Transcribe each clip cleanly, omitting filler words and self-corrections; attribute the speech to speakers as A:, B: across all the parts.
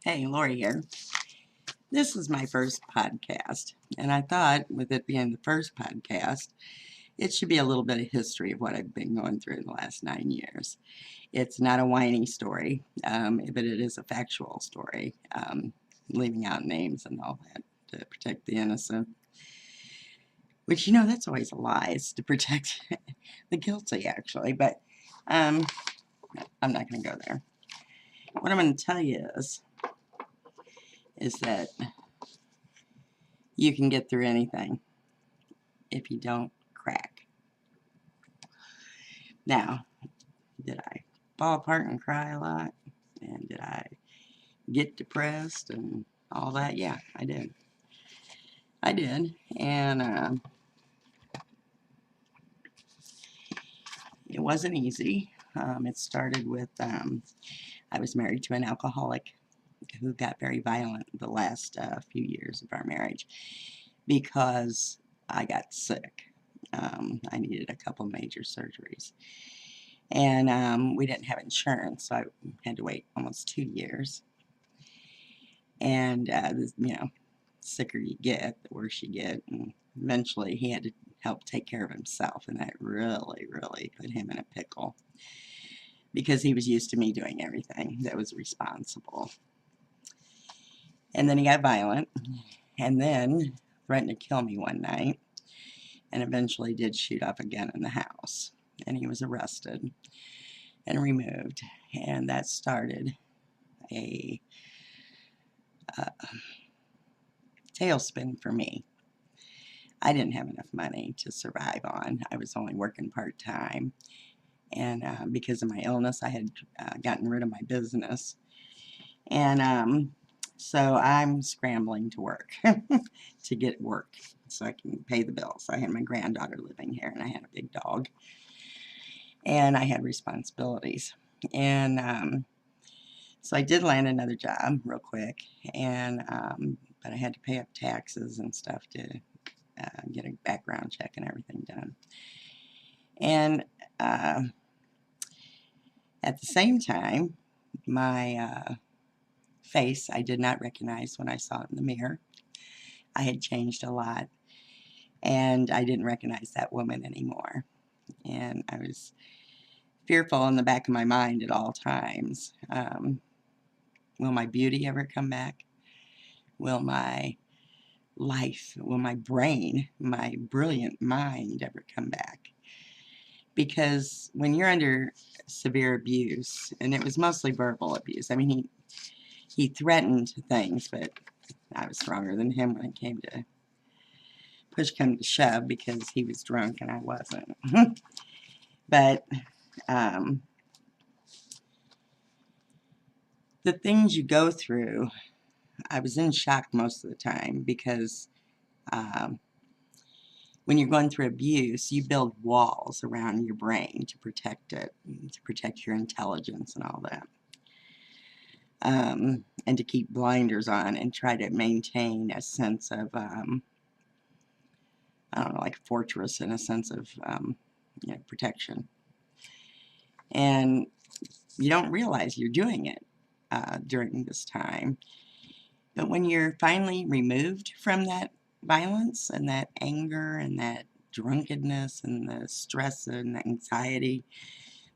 A: Hey, Lori here. This is my first podcast, and I thought with it being the first podcast, it should be a little bit of history of what I've been going through in the last 9 years. It's not a whiny story, but it is a factual story, leaving out names and all that to protect the innocent. Which, that's always a lie. It's to protect the guilty, actually, but I'm not going to go there. What I'm going to tell you is that you can get through anything if you don't crack. Now, did I fall apart and cry a lot? And did I get depressed and all that? Yeah, I did. I did. And it wasn't easy. It started with I was married to an alcoholic who got very violent the last few years of our marriage because I got sick. I needed a couple major surgeries. And we didn't have insurance, so I had to wait almost 2 years. And, sicker you get, the worse you get. And eventually he had to help take care of himself, and that really, really put him in a pickle because he was used to me doing everything that was responsible. And then he got violent, and then threatened to kill me one night, and eventually did shoot up again in the house. And he was arrested and removed, and that started a tailspin for me. I didn't have enough money to survive on. I was only working part-time, and because of my illness, I had gotten rid of my business, and so I'm scrambling to work to get work so I can pay the bills. I had my granddaughter living here, and I had a big dog, and I had responsibilities. And so I did land another job real quick, and but I had to pay up taxes and stuff to get a background check and everything done. And at the same time, my face I did not recognize when I saw it in the mirror. I had changed a lot, and I didn't recognize that woman anymore. And I was fearful in the back of my mind at all times. Will my beauty ever come back? Will my life, will my brain, my brilliant mind ever come back? Because when you're under severe abuse, and it was mostly verbal abuse, I mean, he threatened things, but I was stronger than him when it came to push come to shove because he was drunk and I wasn't. But the things you go through, I was in shock most of the time because when you're going through abuse, you build walls around your brain to protect it, to protect your intelligence and all that. And to keep blinders on and try to maintain a sense of, I don't know, like a fortress in a sense of, protection. And you don't realize you're doing it during this time. But when you're finally removed from that violence and that anger and that drunkenness and the stress and anxiety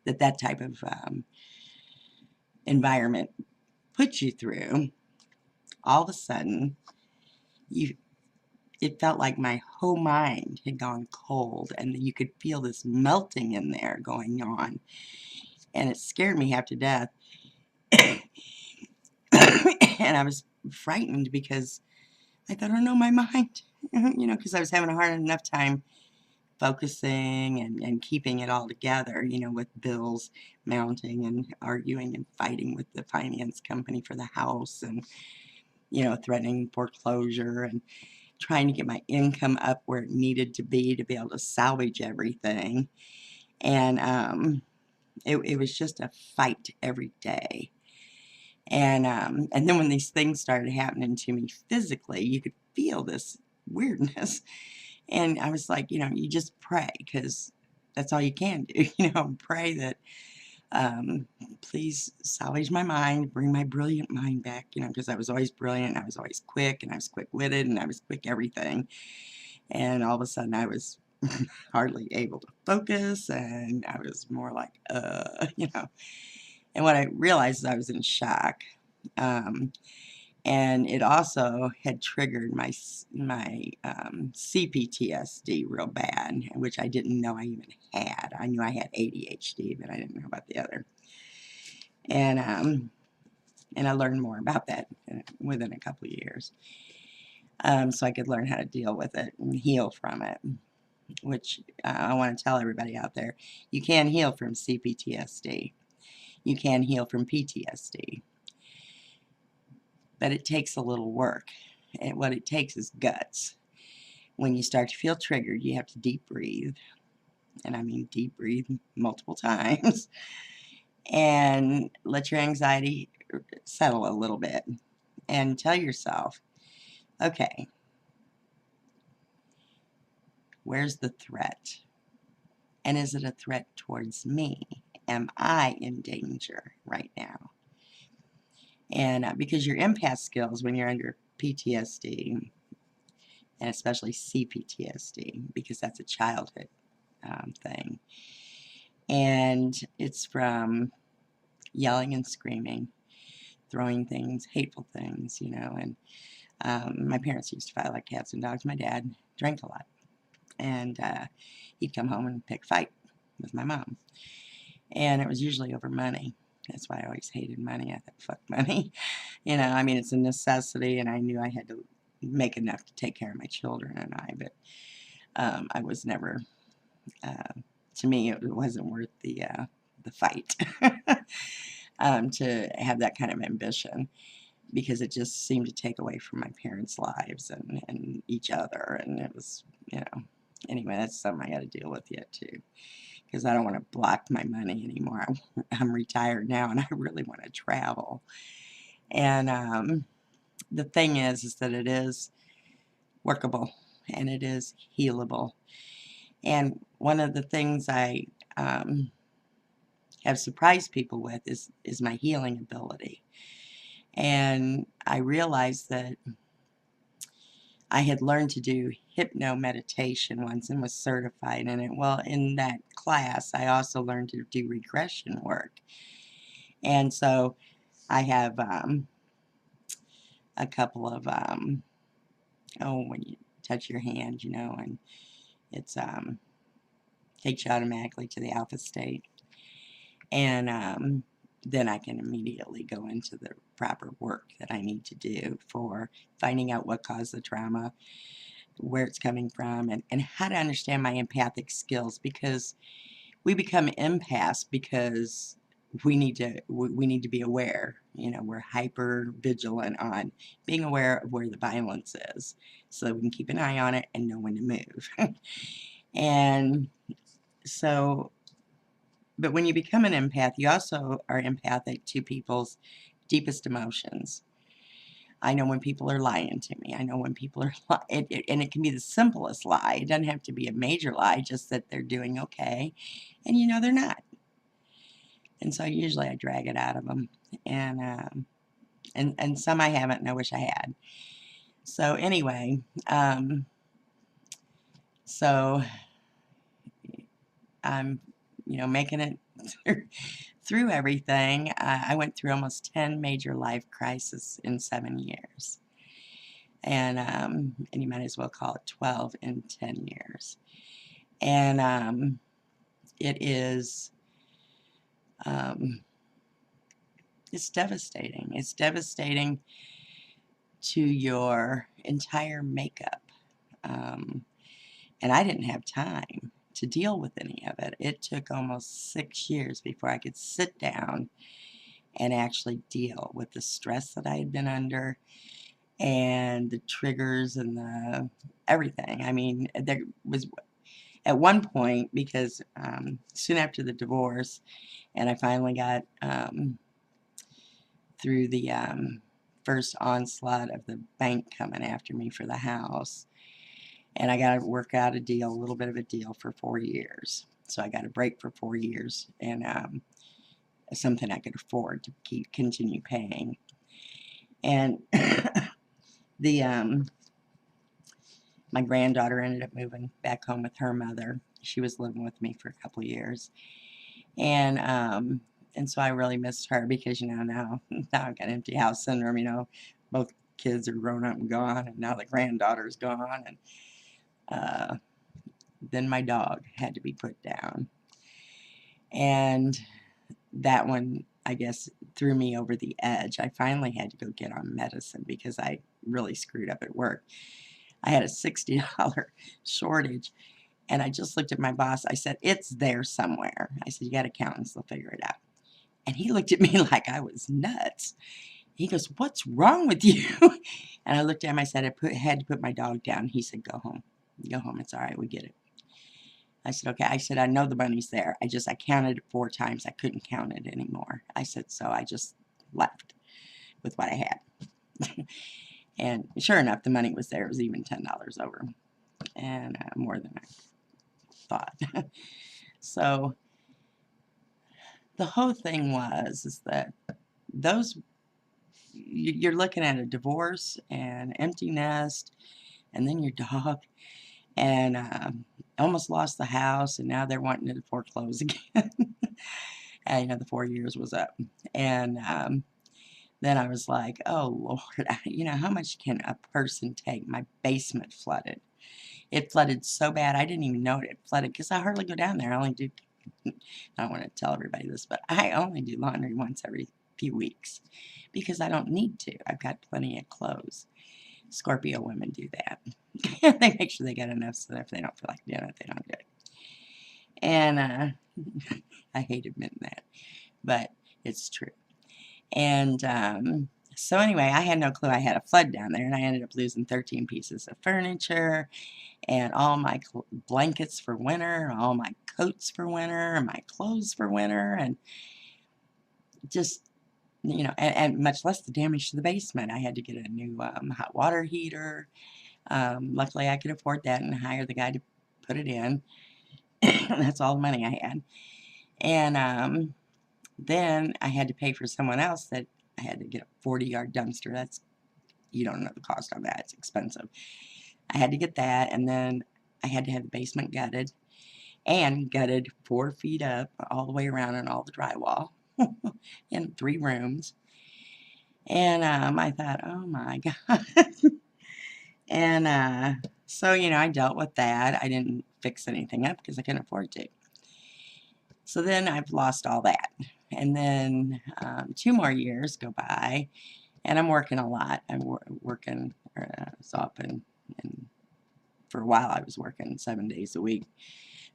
A: that type of environment puts you through, all of a sudden, it felt like my whole mind had gone cold, and you could feel this melting in there going on, and it scared me half to death. And I was frightened because I thought, oh no, my mind, because I was having a hard enough time focusing and keeping it all together, with bills mounting and arguing and fighting with the finance company for the house and, threatening foreclosure and trying to get my income up where it needed to be able to salvage everything. And it was just a fight every day. And then when these things started happening to me physically, you could feel this weirdness. And I was like, you just pray, because that's all you can do, pray that Um, please salvage my mind, bring my brilliant mind back, because I was always brilliant, I was always quick, and I was quick-witted, and I was quick everything. And all of a sudden, I was hardly able to focus, and I was more like, And what I realized is I was in shock. Um, and it also had triggered my CPTSD real bad, which I didn't know I even had. I knew I had ADHD, but I didn't know about the other. And I learned more about that within a couple of years, so I could learn how to deal with it and heal from it. Which I want to tell everybody out there: you can heal from CPTSD. You can heal from PTSD, but it takes a little work. And what it takes is guts. When you start to feel triggered, you have to deep breathe, and I mean deep breathe multiple times, and let your anxiety settle a little bit, and tell yourself, okay, where's the threat? And is it a threat towards me? Am I in danger right now? And because your empath skills when you're under PTSD, and especially CPTSD, because that's a childhood thing, and it's from yelling and screaming, throwing things, hateful things, and my parents used to fight like cats and dogs. My dad drank a lot, and he'd come home and pick a fight with my mom, and it was usually over money. That's why I always hated money. I thought, fuck money. I mean, it's a necessity, and I knew I had to make enough to take care of my children and but I was never, to me, it wasn't worth the fight to have that kind of ambition, because it just seemed to take away from my parents' lives and each other, and it was, anyway, that's something I got to deal with yet too, because I don't want to block my money anymore. I'm retired now, and I really want to travel. And the thing is that it is workable, and it is healable. And one of the things I have surprised people with is my healing ability. And I realized that I had learned to do hypno meditation once and was certified in it. Well, in that class, I also learned to do regression work. And so I have a couple of, when you touch your hand, and it's takes you automatically to the alpha state. And then I can immediately go into the proper work that I need to do for finding out what caused the trauma, where it's coming from, and how to understand my empathic skills, because we become empaths because we need to be aware. We're hyper vigilant on being aware of where the violence is, so that we can keep an eye on it and know when to move. And so, but when you become an empath, you also are empathic to people's deepest emotions. I know when people are lying to me. I know when people are lying, and it can be the simplest lie. It doesn't have to be a major lie, just that they're doing okay, and they're not. And so usually I drag it out of them, and some I haven't, and I wish I had. So anyway, so I'm, making it through everything. I went through almost 10 major life crises in 7 years. And you might as well call it 12 in 10 years. And it is, it's devastating. It's devastating to your entire makeup. And I didn't have time to deal with any of it. It took almost 6 years before I could sit down and actually deal with the stress that I had been under, and the triggers and the everything. I mean, there was at one point, because soon after the divorce, and I finally got through the first onslaught of the bank coming after me for the house, and I got to work out a little bit of a deal for 4 years. So I got a break for 4 years, and something I could afford to continue paying. And the my granddaughter ended up moving back home with her mother. She was living with me for a couple of years, and so I really missed her because now I've got empty house syndrome. Both kids are grown up and gone, and now the granddaughter's gone, and uh, then my dog had to be put down, and that one, I guess, threw me over the edge. I finally had to go get on medicine because I really screwed up at work. I had a $60 shortage, and I just looked at my boss. I said, "It's there somewhere." I said, "You got accountants, they'll figure it out." And he looked at me like I was nuts. He goes, "What's wrong with you?" And I looked at him. I said, I had to put my dog down. He said, "Go home. Go home. It's all right. We get it." I said, "Okay." I said, "I know the money's there. I counted it 4 times. I couldn't count it anymore." I said, so I just left with what I had. And sure enough, the money was there. It was even $10 over, and more than I thought. So the whole thing is that those you're looking at a divorce and empty nest, and then your dog, and almost lost the house, and now they're wanting to foreclose again. And the 4 years was up, and then I was like, "Oh Lord, how much can a person take?" My basement flooded. It flooded so bad I didn't even know it flooded because I hardly go down there. I don't want to tell everybody this, but I only do laundry once every few weeks because I don't need to. I've got plenty of clothes. Scorpio women do that. They make sure they got enough so that if they don't feel like doing it, they don't do it. And I hate admitting that, but it's true. And so anyway, I had no clue I had a flood down there, and I ended up losing 13 pieces of furniture and all my blankets for winter, all my coats for winter, and my clothes for winter, and just, and much less the damage to the basement. I had to get a new hot water heater. Luckily, I could afford that and hire the guy to put it in. That's all the money I had. And then I had to pay for someone else that I had to get a 40-yard dumpster. You don't know the cost on that. It's expensive. I had to get that, and then I had to have the basement gutted, and gutted 4 feet up all the way around and all the drywall in 3 rooms. And I thought, oh my God. And so, I dealt with that. I didn't fix anything up because I couldn't afford to. So then I've lost all that. And then 2 more years go by, and I'm working a lot. I'm working up, and for a while I was working 7 days a week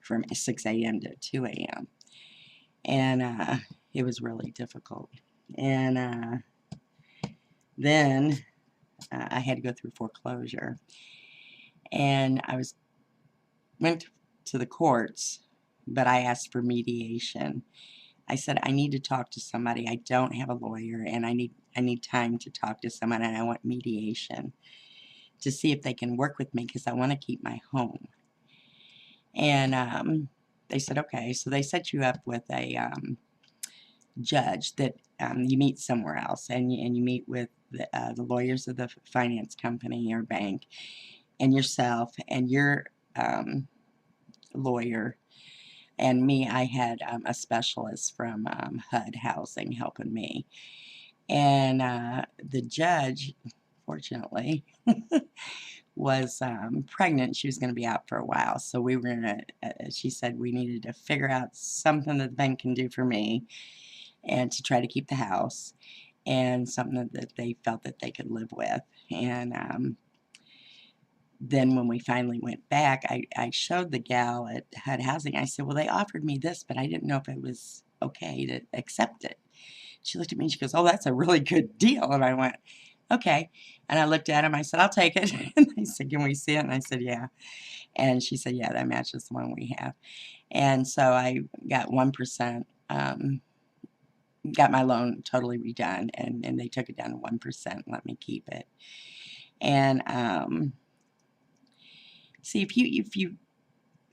A: from 6 a.m. to 2 a.m. And it was really difficult. And then I had to go through foreclosure. And went to the courts, but I asked for mediation. I said, I need to talk to somebody. I don't have a lawyer, and I need time to talk to someone, and I want mediation to see if they can work with me because I want to keep my home. And they said, okay. So they set you up with a judge that you meet somewhere else, and you meet with the lawyers of the finance company or bank, and yourself, and your lawyer. And me, I had a specialist from HUD Housing helping me. And the judge, fortunately, was pregnant. She was going to be out for a while. So we were going to, she said we needed to figure out something that the bank can do for me and to try to keep the house, and something that they felt that they could live with. And then when we finally went back, I showed the gal at HUD Housing. I said, well, they offered me this, but I didn't know if it was okay to accept it. She looked at me and she goes, oh, that's a really good deal. And I went, okay. And I looked at him. I said, I'll take it. And they said, can we see it? And I said, yeah. And she said, yeah, that matches the one we have. And so I got 1%, got my loan totally redone, and they took it down to 1% and let me keep it. And see, if you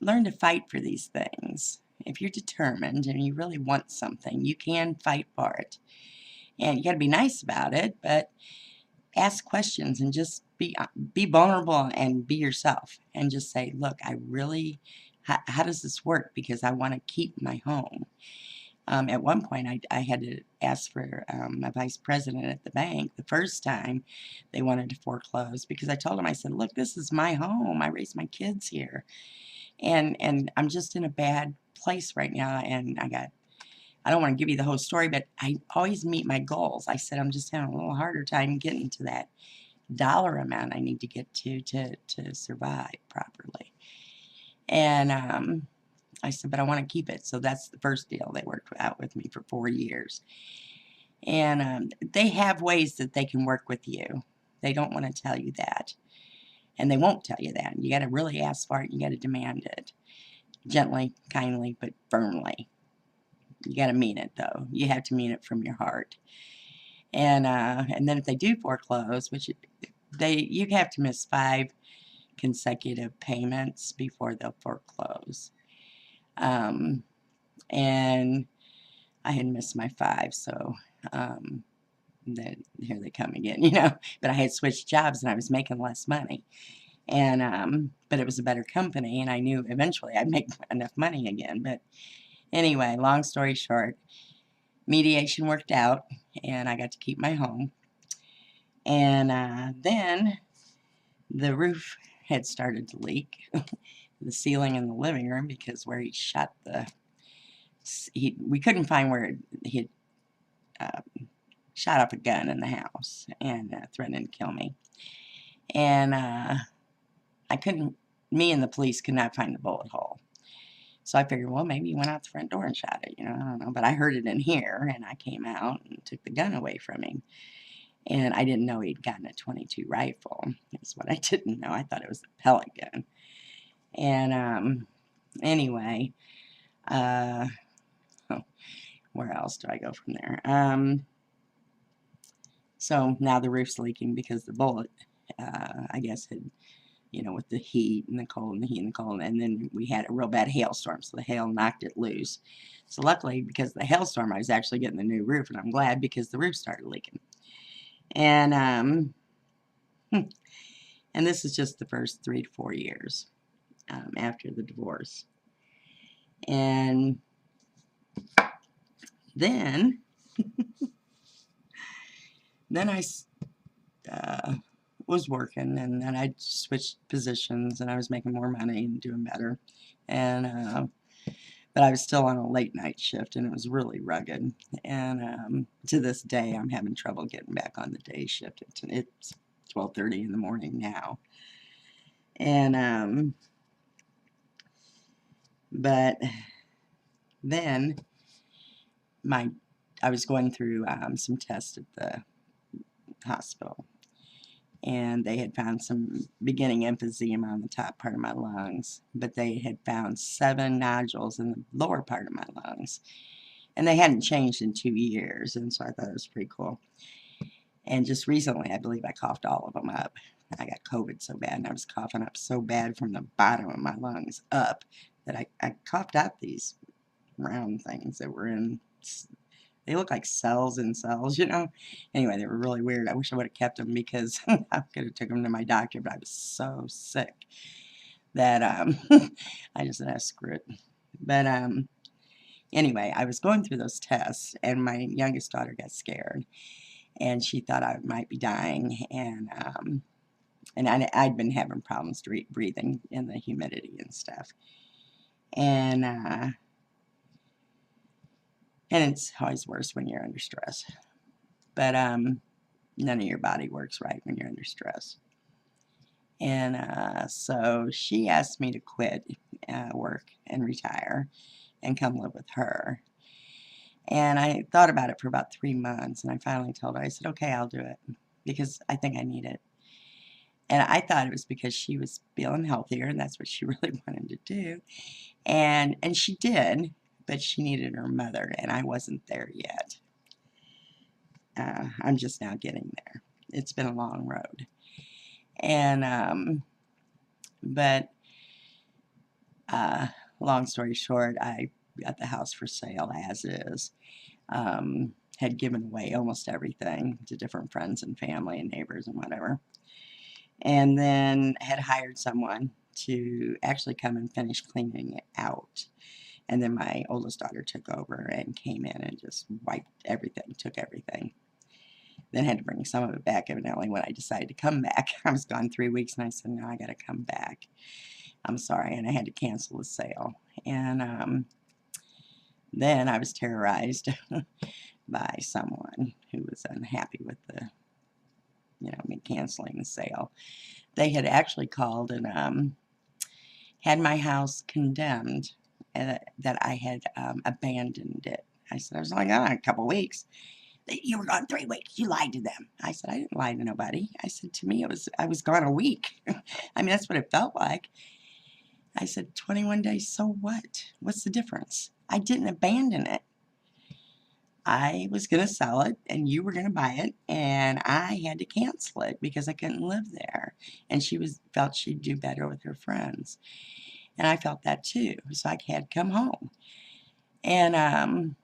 A: learn to fight for these things if you're determined and you really want something, you can fight for it. And you got to be nice about it, but ask questions and just be vulnerable and be yourself and just say, look, I really, how does this work? Because I want to keep my home. At one point, I had to ask for my vice president at the bank the first time they wanted to foreclose, because I told him, I said, look, this is my home. I raised my kids here. And I'm just in a bad place right now. And I don't want to give you the whole story, but I always meet my goals. I said, I'm just having a little harder time getting to that dollar amount I need to get to survive properly. And I said, but I want to keep it. So that's the first deal. They worked out with me for 4 years. And they have ways that they can work with you. They don't want to tell you that. And they won't tell you that. You got to really ask for it. You got to demand it. Gently, kindly, but firmly. You got to mean it, though. You have to mean it from your heart. And then if they do foreclose, which you have to miss 5 consecutive payments before they'll foreclose. And I had missed my 5, so then here they come again, you know. But I had switched jobs and I was making less money. And but it was a better company, and I knew eventually I'd make enough money again. But anyway, long story short, mediation worked out, and I got to keep my home. And then the roof had started to leak, the ceiling in the living room, because where he shot we couldn't find where he had shot off a gun in the house and threatened to kill me. And me and the police could not find the bullet hole. So I figured, well, maybe he went out the front door and shot it, you know, I don't know. But I heard it in here, and I came out and took the gun away from him. And I didn't know he'd gotten a .22 rifle. That's what I didn't know. I thought it was a pellet gun. And anyway, where else do I go from there? So now the roof's leaking because the bullet, I guess, had, you know, with the heat and the cold and the heat and the cold. And then we had a real bad hailstorm, so the hail knocked it loose. So luckily, because of the hailstorm, I was actually getting the new roof, and I'm glad, because the roof started leaking. And and this is just the first 3 to 4 years after the divorce. And then I was working, and then I switched positions, and I was making more money and doing better. And but I was still on a late night shift, and it was really rugged. And to this day, I'm having trouble getting back on the day shift. It's 12:30 in the morning now. And but then I was going through some tests at the hospital, and they had found some beginning emphysema on the top part of my lungs, but they had found 7 nodules in the lower part of my lungs, and they hadn't changed in 2 years, and so I thought it was pretty cool. And just recently, I believe I coughed all of them up. I got COVID so bad, and I was coughing up so bad from the bottom of my lungs up that I coughed out these round things that were in, they look like cells in cells, you know. Anyway, they were really weird. I wish I would have kept them, because I could have took them to my doctor, but I was so sick that I just said, screw it. But anyway, I was going through those tests, and my youngest daughter got scared, and she thought I might be dying. And I'd been having problems breathing in the humidity and stuff. And it's always worse when you're under stress. But none of your body works right when you're under stress. And so she asked me to quit work and retire and come live with her. And I thought about it for about 3 months, and I finally told her, I said, okay, I'll do it, because I think I need it. And I thought it was because she was feeling healthier, and that's what she really wanted to do. And she did, but she needed her mother, and I wasn't there yet. I'm just now getting there. It's been a long road. And but long story short, I got the house for sale as is. Had given away almost everything to different friends and family and neighbors and whatever. And then had hired someone to actually come and finish cleaning it out. And then my oldest daughter took over and came in and just wiped everything, took everything. Then had to bring some of it back evidently when I decided to come back. I was gone 3 weeks and I said, no, I got to come back. I'm sorry. And I had to cancel the sale. And then I was terrorized by someone who was unhappy with the, me canceling the sale. They had actually called and had my house condemned, that I had abandoned it. I said, I was only gone a couple weeks. You were gone 3 weeks. You lied to them. I said, I didn't lie to nobody. I said, to me, I was gone a week. I mean, that's what it felt like. I said, 21 days, so what? What's the difference? I didn't abandon it. I was going to sell it, and you were going to buy it, and I had to cancel it because I couldn't live there. And she felt she'd do better with her friends. And I felt that too, so I had to come home. And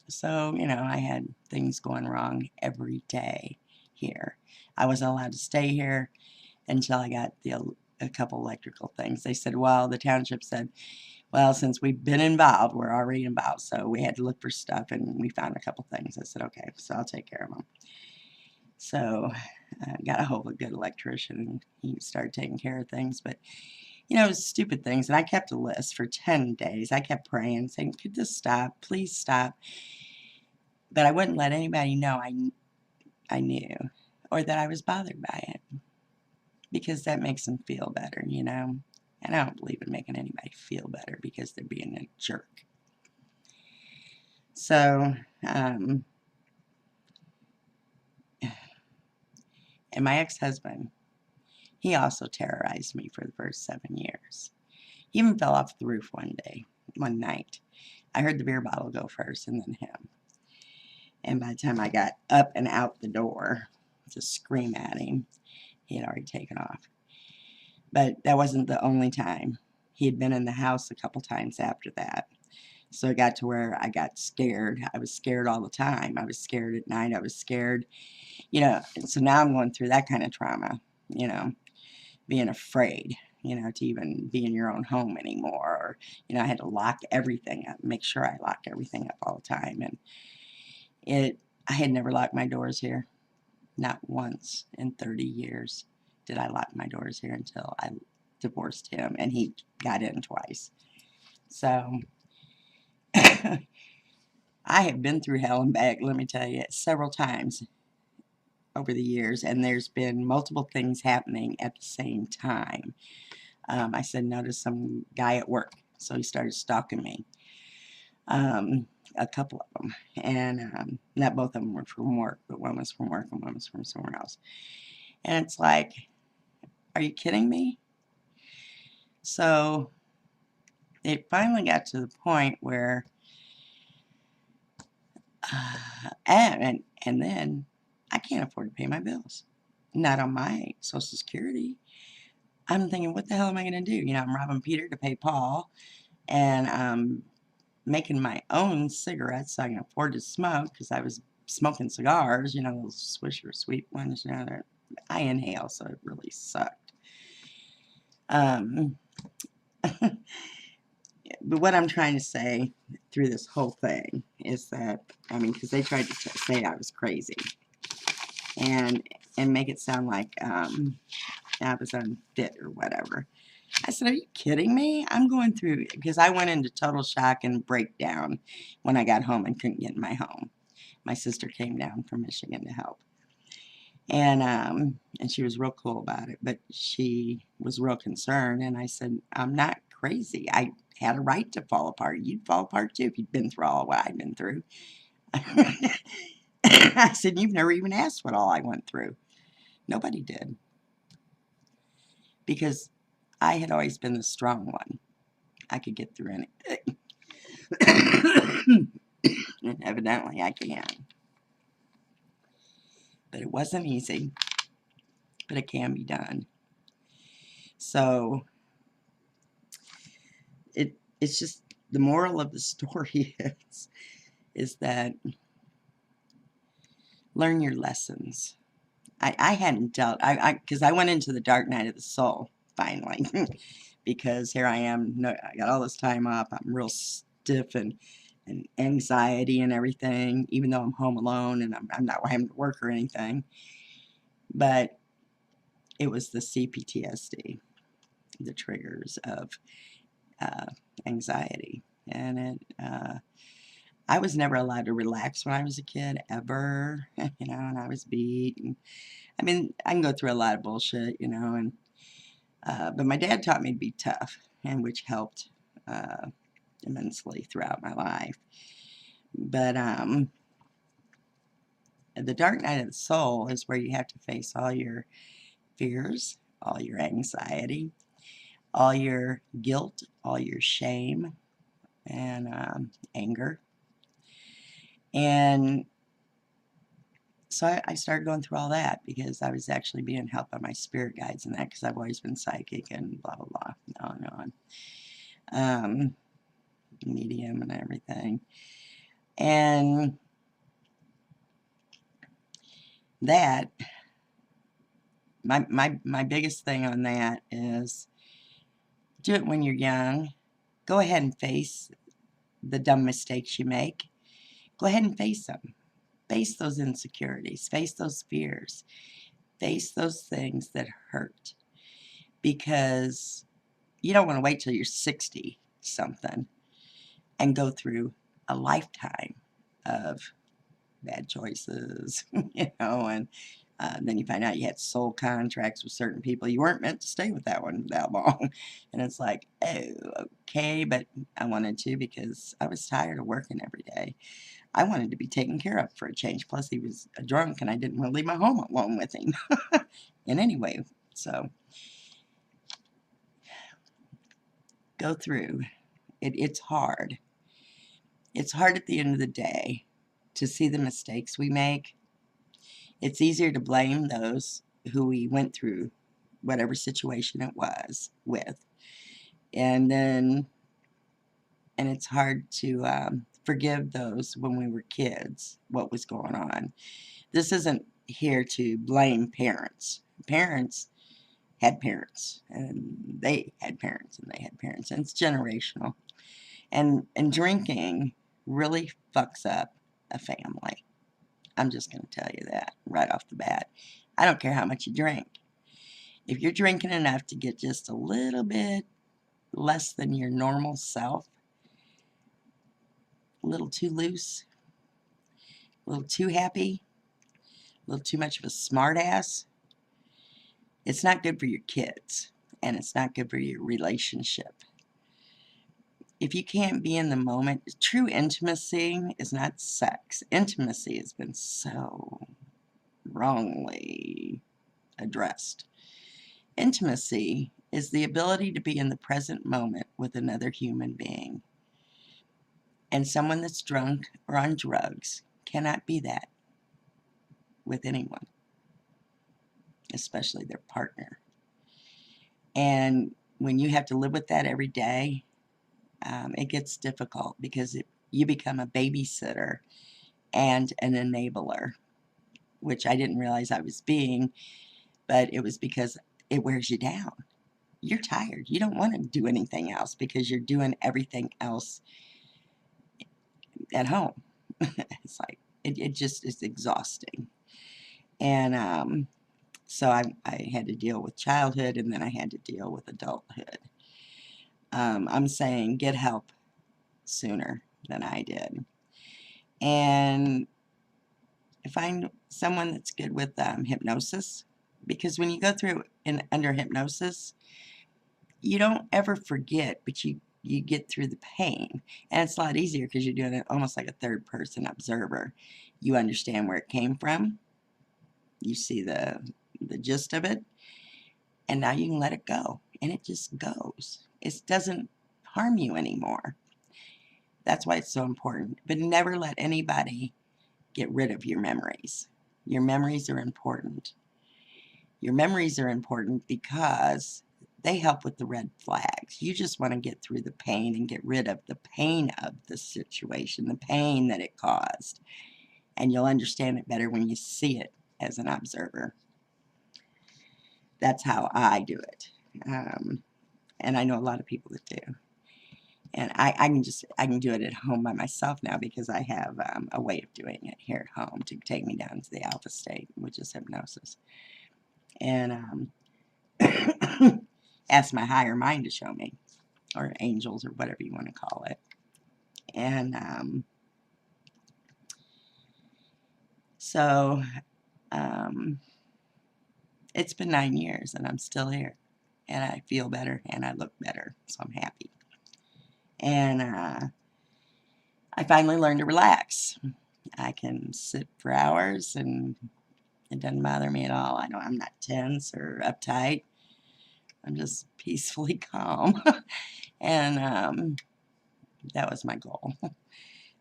A: so, I had things going wrong every day here. I wasn't allowed to stay here until I got a couple electrical things. They said, well, the township said, well, since we've been involved, we're already involved, so we had to look for stuff, and we found a couple things. I said, okay, so I'll take care of them. So I got a hold of a good electrician, and he started taking care of things, but it was stupid things, and I kept a list for 10 days. I kept praying, saying, could this stop? Please stop. But I wouldn't let anybody know I knew, or that I was bothered by it, because that makes them feel better, And I don't believe in making anybody feel better because they're being a jerk. So, and my ex-husband, he also terrorized me for the first 7 years. He even fell off the roof one night. I heard the beer bottle go first and then him. And by the time I got up and out the door to scream at him, he had already taken off. But that wasn't the only time. He had been in the house a couple times after that. So it got to where I got scared. I was scared all the time. I was scared at night. I was scared, So now I'm going through that kind of trauma, being afraid, to even be in your own home anymore. Or, I had to lock everything up, make sure I locked everything up all the time. And I had never locked my doors here. Not once in 30 years did I lock my doors here until I divorced him, and he got in twice. So I have been through hell and back, let me tell you, several times over the years, and there's been multiple things happening at the same time. I said no to some guy at work, so he started stalking me. A couple of them, and not both of them were from work, but one was from work and one was from somewhere else. And it's like, are you kidding me? So it finally got to the point where, and then I can't afford to pay my bills, not on my Social Security. I'm thinking, what the hell am I going to do? I'm robbing Peter to pay Paul, and I'm making my own cigarettes so I can afford to smoke, because I was smoking cigars, those Swisher sweet ones, that I inhale, so it really sucked. But what I'm trying to say through this whole thing is that, because they tried to say I was crazy and make it sound like I was unfit or whatever. I said, are you kidding me? I'm going through, because I went into total shock and breakdown when I got home and couldn't get in my home. My sister came down from Michigan to help. And she was real cool about it, but she was real concerned, and I said, I'm not crazy. I had a right to fall apart. You'd fall apart too if you'd been through all what I'd been through. I said, you've never even asked what all I went through. Nobody did. Because I had always been the strong one. I could get through anything. And evidently I can. But it wasn't easy. But it can be done. So it's just the moral of the story is that learn your lessons. I hadn't dealt, because I went into the dark night of the soul, finally, because here I am, no, I got all this time off, I'm real stiff and anxiety and everything, even though I'm home alone and I'm not having to work or anything, but it was the CPTSD, the triggers of anxiety, and I was never allowed to relax when I was a kid, ever, and I was beat, and I mean, I can go through a lot of bullshit, and but my dad taught me to be tough, and which helped immensely throughout my life. But the dark night of the soul is where you have to face all your fears, all your anxiety, all your guilt, all your shame, and anger. And so I started going through all that because I was actually being helped by my spirit guides and that, because I've always been psychic and blah, blah, blah, on and on. Medium and everything. And that, my biggest thing on that is do it when you're young. Go ahead and face the dumb mistakes you make. Go ahead and face them. Face those insecurities. Face those fears. Face those things that hurt. Because you don't want to wait till you're 60 something and go through a lifetime of bad choices, and then you find out you had soul contracts with certain people. You weren't meant to stay with that one that long. And it's like, oh, okay, but I wanted to because I was tired of working every day. I wanted to be taken care of for a change. Plus, he was a drunk, and I didn't want to leave my home alone with him. And anyway, so go through. It's hard. It's hard at the end of the day to see the mistakes we make. It's easier to blame those who we went through whatever situation it was with. And it's hard to forgive those when we were kids, what was going on. This isn't here to blame parents. Parents had parents, and they had parents, and they had parents, and it's generational. And drinking really fucks up a family. I'm just going to tell you that right off the bat. I don't care how much you drink. If you're drinking enough to get just a little bit less than your normal self, a little too loose, a little too happy, a little too much of a smart ass, it's not good for your kids, and it's not good for your relationship. If you can't be in the moment, true intimacy is not sex. Intimacy has been so wrongly addressed. Intimacy is the ability to be in the present moment with another human being. And someone that's drunk or on drugs cannot be that with anyone, especially their partner. And when you have to live with that every day, it gets difficult because you become a babysitter and an enabler, which I didn't realize I was being, but it was because it wears you down. You're tired. You don't want to do anything else because you're doing everything else at home. It's like, it just is exhausting. And so I had to deal with childhood, and then I had to deal with adulthood. I'm saying get help sooner than I did. And find someone that's good with hypnosis, because when you go through under hypnosis, you don't ever forget, but you get through the pain. And it's a lot easier because you're doing it almost like a third person observer. You understand where it came from. You see the gist of it. And now you can let it go. And it just goes. It doesn't harm you anymore. That's why it's so important. But never let anybody get rid of your memories. Your memories are important. Your memories are important because they help with the red flags. You just want to get through the pain and get rid of the pain of the situation, the pain that it caused. And you'll understand it better when you see it as an observer. That's how I do it. And I know a lot of people that do. And I can do it at home by myself now because I have a way of doing it here at home to take me down to the alpha state, which is hypnosis. And ask my higher mind to show me, or angels, or whatever you want to call it. And so it's been 9 years and I'm still here. And I feel better and I look better, so I'm happy. And I finally learned to relax. I can sit for hours and it doesn't bother me at all. I know I'm not tense or uptight. I'm just peacefully calm. And that was my goal,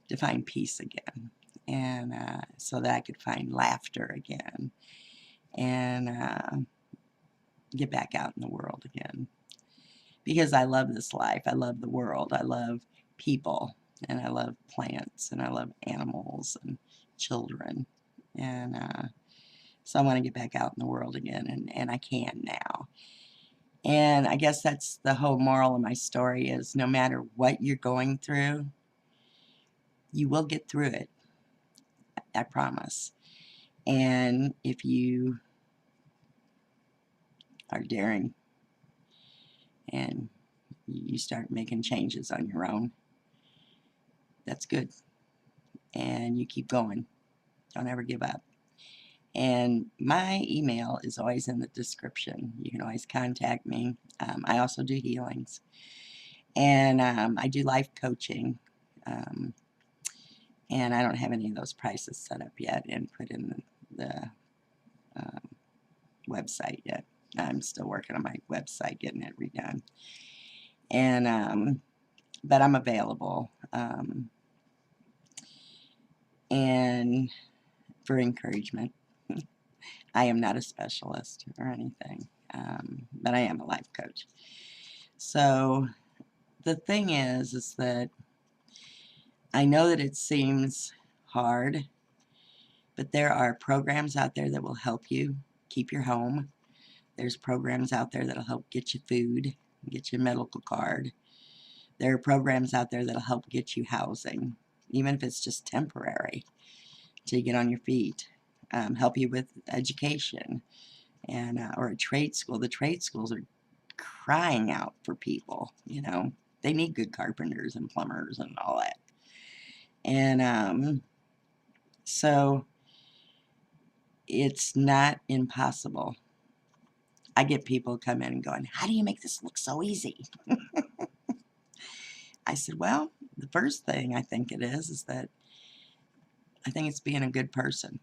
A: to find peace again. And so that I could find laughter again. And get back out in the world again. Because I love this life. I love the world. I love people. And I love plants. And I love animals and children. And so I want to get back out in the world again. And I can now. And I guess that's the whole moral of my story is no matter what you're going through, you will get through it. I promise. And if you are daring and you start making changes on your own, that's good. And you keep going. Don't ever give up. And my email is always in the description. You can always contact me. I also do healings. And I do life coaching. And I don't have any of those prices set up yet and put in the website yet. I'm still working on my website, getting it redone. And but I'm available. And for encouragement. I am not a specialist or anything, but I am a life coach. So the thing is that I know that it seems hard, but there are programs out there that will help you keep your home. There's programs out there that'll help get you food, get you a medical card. There are programs out there that'll help get you housing, even if it's just temporary, till you get on your feet. Help you with education, and or a trade school. The trade schools are crying out for people. You know, they need good carpenters and plumbers and all that. And so it's not impossible. I get people come in and going, "How do you make this look so easy?" I said, "Well, the first thing I think it is that I think it's being a good person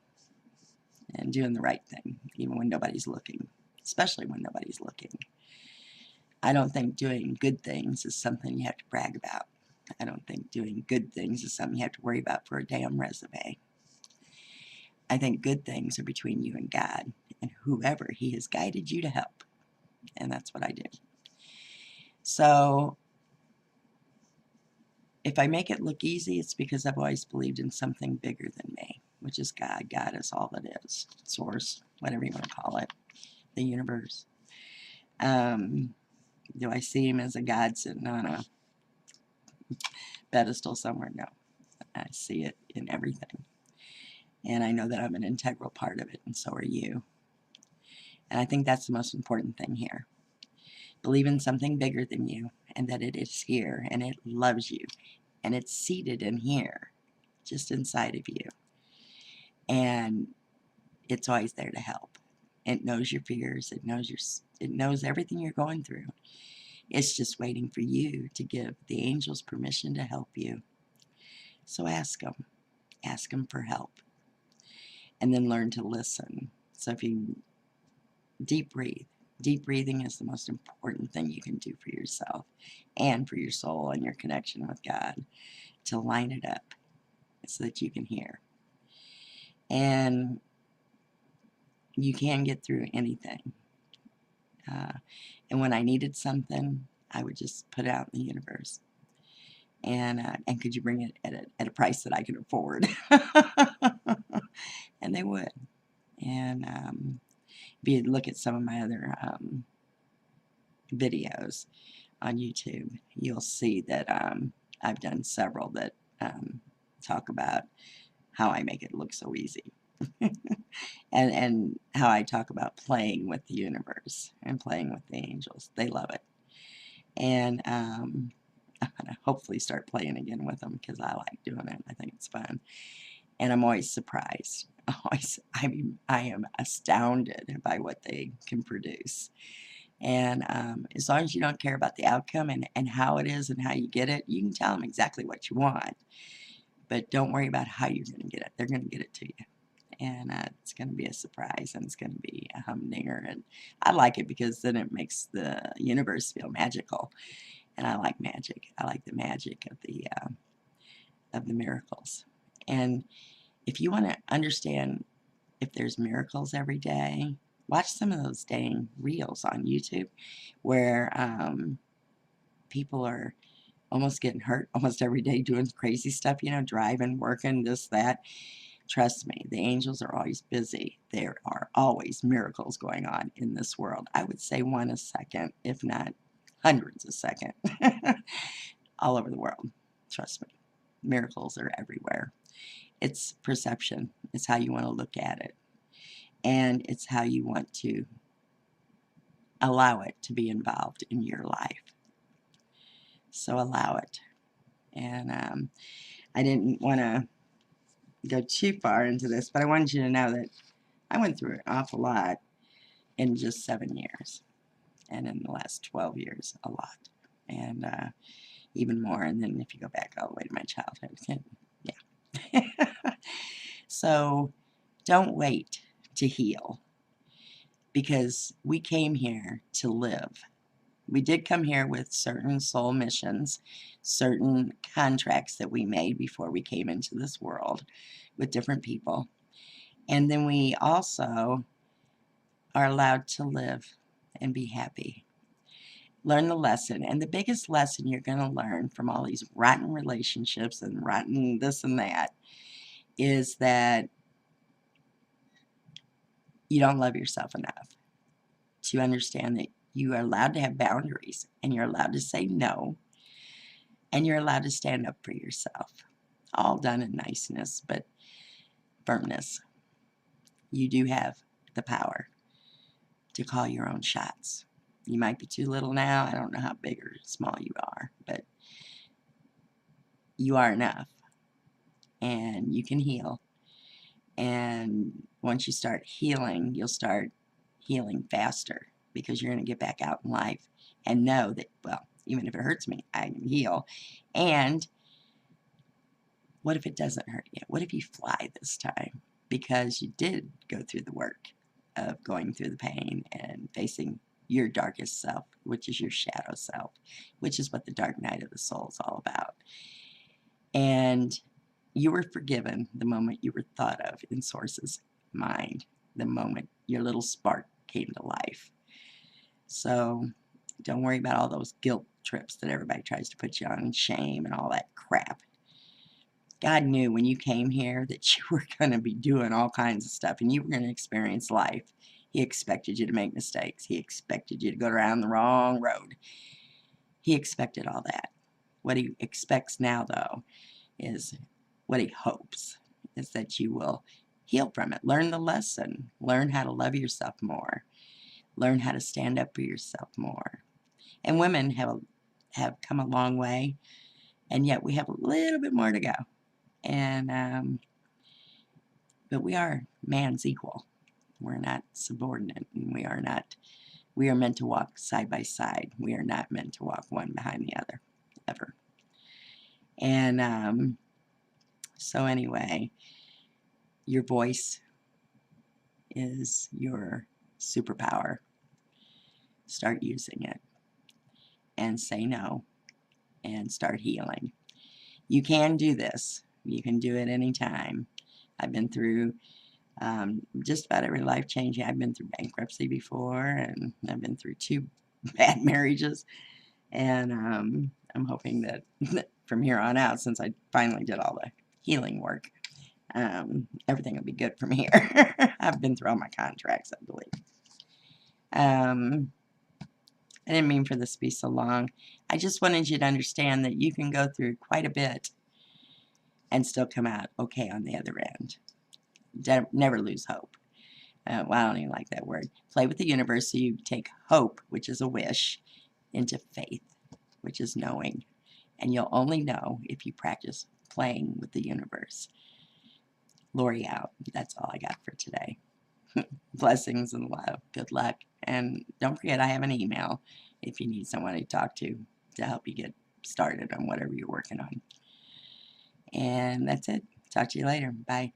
A: and doing the right thing, even when nobody's looking, especially when nobody's looking. I don't think doing good things is something you have to brag about. I don't think doing good things is something you have to worry about for a damn resume. I think good things are between you and God and whoever He has guided you to help. And that's what I do. So if I make it look easy, it's because I've always believed in something bigger than me, which is God. God is all that is. Source, whatever you want to call it. The universe. Do I see Him as a God sitting on a pedestal somewhere? No. I see it in everything. And I know that I'm an integral part of it, and so are you. And I think that's the most important thing here. Believe in something bigger than you, and that it is here, and it loves you, and it's seated in here, just inside of you. And it's always there to help. It knows your fears. It knows everything you're going through. It's just waiting for you to give the angels permission to help you. So ask them. Ask them for help. And then learn to listen. So if you deep breathe. Deep breathing is the most important thing you can do for yourself and for your soul and your connection with God, to line it up so that you can hear. And you can get through anything. And when I needed something, I would just put it out in the universe. And could you bring it at a price that I could afford? And they would. And if you look at some of my other videos on YouTube, you'll see that I've done several that talk about how I make it look so easy. and how I talk about playing with the universe and playing with the angels. They love it. And I'm going to hopefully start playing again with them because I like doing it. I think it's fun. And I'm always surprised. I am astounded by what they can produce. And as long as you don't care about the outcome and how it is and how you get it, you can tell them exactly what you want. But don't worry about how you're going to get it. They're going to get it to you. And it's going to be a surprise, and it's going to be a humdinger. And I like it because then it makes the universe feel magical. And I like magic. I like the magic of the miracles. And if you want to understand if there's miracles every day, watch some of those dang reels on YouTube where people are almost getting hurt almost every day doing crazy stuff, driving, working, this, that. Trust me, the angels are always busy. There are always miracles going on in this world. I would say one a second, if not hundreds a second, all over the world. Trust me, miracles are everywhere. It's perception. It's how you want to look at it. And it's how you want to allow it to be involved in your life. So allow it. And I didn't want to go too far into this, but I wanted you to know that I went through an awful lot in just 7 years. And in the last 12 years, a lot. And even more. And then if you go back all the way to my childhood, yeah. So don't wait to heal, because we came here to live. We did come here with certain soul missions, certain contracts that we made before we came into this world with different people. And then we also are allowed to live and be happy. Learn the lesson. And the biggest lesson you're going to learn from all these rotten relationships and rotten this and that is that you don't love yourself enough to understand that you are allowed to have boundaries, and you're allowed to say no, and you're allowed to stand up for yourself. All done in niceness, but firmness. You do have the power to call your own shots. You might be too little now. I don't know how big or small you are, but you are enough, and you can heal. And once you start healing, you'll start healing faster, because you're going to get back out in life and know that, well, even if it hurts me, I can heal. And what if it doesn't hurt you? What if you fly this time? Because you did go through the work of going through the pain and facing your darkest self, which is your shadow self, which is what the dark night of the soul is all about. And you were forgiven the moment you were thought of in Source's mind, the moment your little spark came to life. So don't worry about all those guilt trips that everybody tries to put you on, and shame and all that crap. God knew when you came here that you were going to be doing all kinds of stuff, and you were going to experience life. He expected you to make mistakes. He expected you to go around the wrong road. He expected all that. What he expects now, though, is what he hopes is that you will heal from it. Learn the lesson. Learn how to love yourself more. Learn how to stand up for yourself more. And women have come a long way, and yet we have a little bit more to go. And but we are man's equal. We're not subordinate, and we are meant to walk side by side. We are not meant to walk one behind the other, ever. And so anyway, your voice is your superpower. Start using it, and say no, and start healing. You can do this. You can do it anytime. I've been through Just about every life changing. I've been through bankruptcy before, and I've been through 2 bad marriages, and I'm hoping that from here on out, since I finally did all the healing work, everything will be good from here. I've been through all my contracts, I believe. I didn't mean for this to be so long. I just wanted you to understand that you can go through quite a bit and still come out okay on the other end. Never lose hope. Well, I don't even like that word. Play with the universe, so you take hope, which is a wish, into faith, which is knowing. And you'll only know if you practice playing with the universe. Lori out. That's all I got for today. Blessings and love. Good luck. And don't forget, I have an email if you need someone to talk to help you get started on whatever you're working on. And that's it. Talk to you later. Bye.